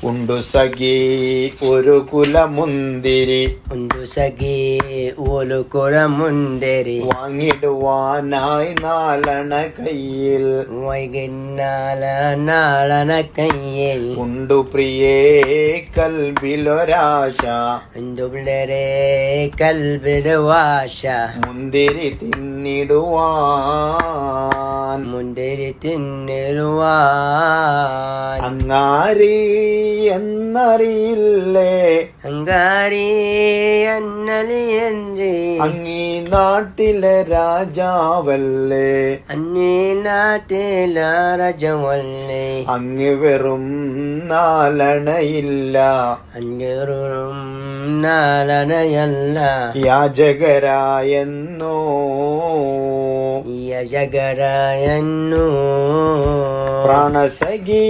ഉണ്ടു സഖി ഒരു കുലമുന്തിരി, ഉണ്ടു സഖി ഒരു കുളമുന്തിരി, വാങ്ങിടുവാനായി നാലണ കയ്യിൽ, നാളണ കയ്യിൽ. ഉണ്ടു പ്രിയേ കൽബിലൊരാശ, ഉണ്ടു പിള്ളേരെ കൽബിലുവാശ, മുന്തിരി തിന്നിടുവാൻ, മുന്തിരി തിന്നിടുവാൻ. അങ്ങാരി എന്നറിയില്ലേ, അങ്കാരി അന്നലിയன்றி, അങ്ങീ നാട്ടിലെ രാജാവല്ലേ, അന്നീ നാട്ടിലെ രാജവല്ലേ. അങ്ങ് വെറും നാലണയില്ല, അങ്ങേറും നാലണയല്ല, യാചകരായെന്നോ യജകരായന്നു പ്രാണസഖീ